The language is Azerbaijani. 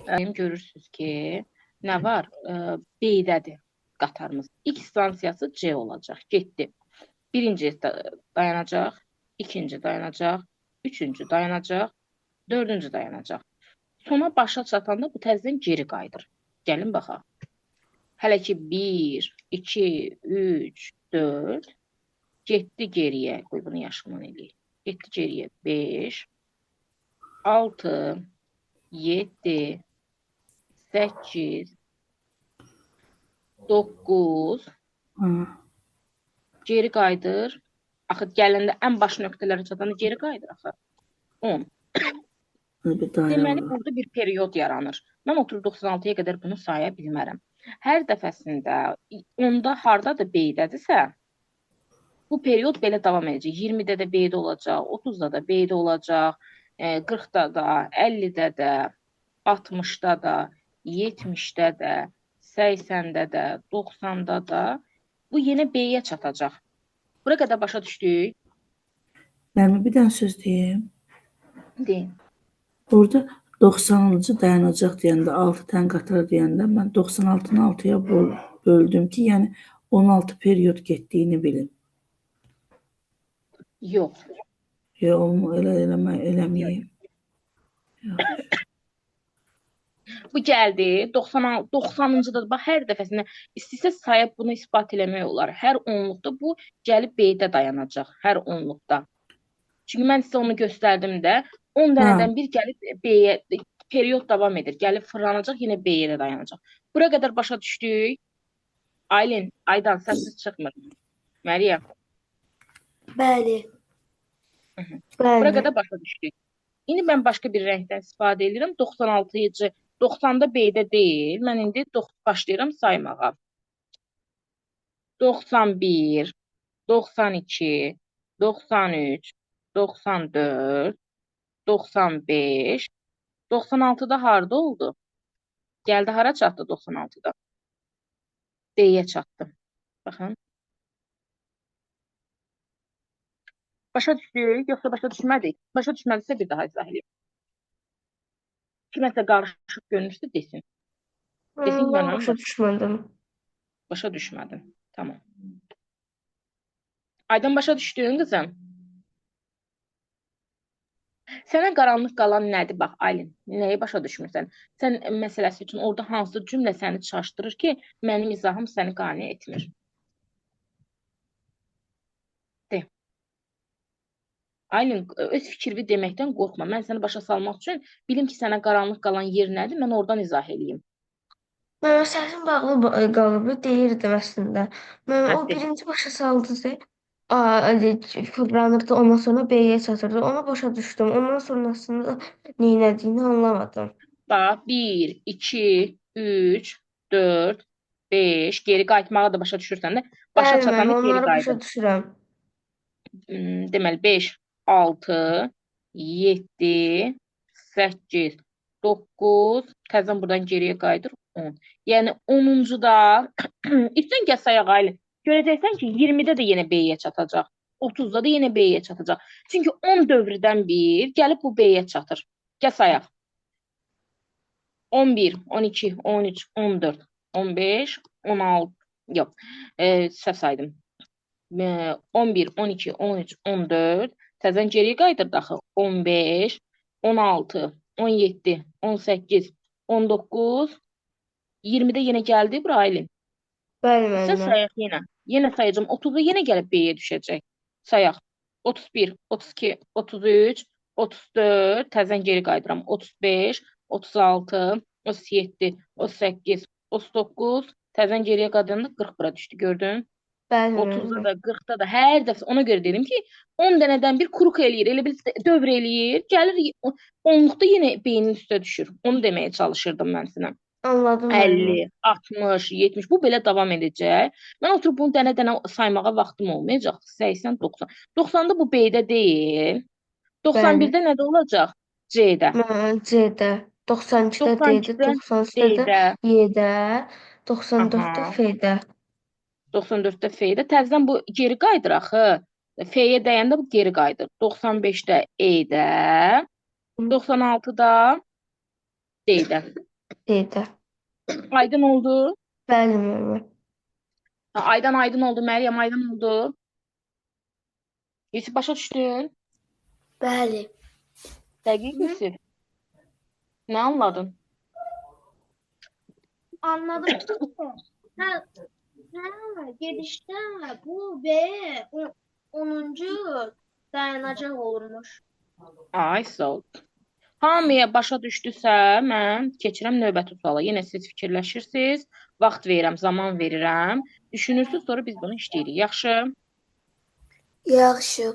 Görürsünüz ki, nə var? B-dədir qatarımız. İlk stansiyası C olacaq. Getdi. Birinci dayanacaq, ikinci dayanacaq, üçüncü dayanacaq, dördüncü dayanacaq. Sona başa çatanda bu təzədən geri qayıdır. Gəlin baxaq. Hələ ki 1, 2, 3, 4 getdi geriyə. Qoy bunu yaşından eləyək. Getdi geriyə 5, 6, 7, 8, 9, geri qayıdır. Axı gələndə ən baş nöqtələrə çatanda geri qayıdır axı. 10. Deməli, burada bir period yaranır. Mən oturub 96-ya qədər bunu saya bilmərəm. Hər dəfəsində 10-da hardadır B-dədirsə, bu period belə davam edəcək. 20-də də B-də olacaq, 30-da da B-də olacaq, 40-da da, 50-də də, 60-da da, 70-də də, 80-də də, 90-da da bu yenə B-yə çatacaq. Bura qədər başa düşdük? Nərmin, bir dənə söz deyim. Deyin. Orada 90-cı dayanacaq deyəndə, 6 tən qatar deyəndə mən 96-nı 6-ya böldüm ki, yəni 16 period getdiyini bilim. Yox. Yox, eləməyim. Bu gəldi 90-cı da bax hər dəfəsində istəsə sayıb bunu isbat eləmək olar. Hər onluqda bu gəlib B-də dayanacaq. Hər onluqda. Çünki mən sizə onu göstərdim də 10 dənədən bir gəlib B-yə period davam edir. Gəlib fırlanacaq, yenə B-yə də dayanacaq. Bura qədər başa düşdük. Aylin, Aydan səssiz çıxmır. Məryəm. Bəli. Bura qədər başa düşdük. İndi mən başqa bir rəngdən istifadə edirəm. 96-cı 90-da B-də deyil. Mən indi başlayıram saymağa. 91, 92, 93, 94, 95, 96-da harda oldu? Gəldi hara çatdı 96-da? D-yə çatdı. Baxın. Başa düşdük, yoxsa başa düşmədik? Başa düşmədisə bir daha izah edeyim. Kiməsə qarışıq görünürsə desin. Desin Mən başa düşmədim. Başa düşmədim. Tamam. Aydan başa düşdün qızım? Sənə qaranlıq qalan nədir? Bax, Aylin, nəyi başa düşmürsən? Sən məsələsi üçün orada hansı cümlə səni çaşdırır ki, mənim izahım səni qane etmir? De. Aylin, öz fikrini deməkdən qorxma. Mən səni başa salmaq üçün bilim ki, sənə qaranlıq qalan yer nədir? Mən oradan izah eləyim. Mən səsim bağlı qalıb, deyirdim əslində. Mən o birinci başa saldı. Fırlanırdı, ondan sonra B-yə çatırdı. Ona başa düşdüm. Ondan sonrasında neylədiyini anlamadım. Bax, 1, 2, 3, 4, 5. Geri qayıtmağı da başa düşürsən də. Başa çatanda geri onları qayıdır. başa düşürəm. Deməli, 5, 6, 7, 8, 9. Təzən buradan geriyə qayıdır 10. Yəni 10-da İstən gəl sayaq Aylin. Görəcəksən ki, 20-də də yenə B-yə çatacaq. 30-da da yenə B-yə çatacaq. Çünki 10 dövrdən bir gəlib bu B-yə çatır. Gəl sayaq. 11, 12, 13, 14, 15, 16. Yox, səhv saydım. 11, 12, 13, 14. Təzən geriyə qayıdırdı axı. 15, 16, 17, 18, 19, 20-də yenə gəldi bura Aylin. Bəli, müəllimə. Sayaq yenə. Yenə sayacağım. 30-da yenə gəlib B-yə düşəcək. Sayaq. 31, 32, 33, 34. Təzən geri qayıdıram. 35, 36, 37, 38, 39. Təzən geriyə qayıdanda 40 bura düşdü. Gördün? Bəli, 30-da da, 40-da da hər dəfə ona görə dedim ki, 10 dənədən bir kuruk eləyir, elə bil dövr eləyir, gəlir 10-luqda yenə beynin üstə düşür. Onu deməyə çalışırdım mən sənə. Anladım. 50, 60, 70 bu belə davam edəcək. Mən oturub bunu dənə-dənə saymağa vaxtım olmayacaq. 80, 90. 90-da bu B-də deyil. 91-də nədə olacaq? C-də. C-də. 92-də D-də, 93-də Y-də, 94-də F-də. 94-də F-də. Təzədən bu geri qayıdır axı. F-yə dəyəndə bu geri qayıdır. 95-də E-də, 96-da D-də. D-də. Aydın oldu. Bəli, müəllimə. Aydan aydın oldu. Məryəm aydın oldu. Yusif başa düşdün? Bəli. Dəqiq Yusif. Nə anladın? Anladım. Hə, gedişdə bu B 10-cu dayanacaq olurmuş. Ay, sağ ol. Hamıya başa düşdüsə, mən keçirəm növbəti suala. Yenə siz fikirləşirsiniz, vaxt verirəm, zaman verirəm. Düşünürsünüz, sonra biz bunu işləyirik. Yaxşı? Yaxşı.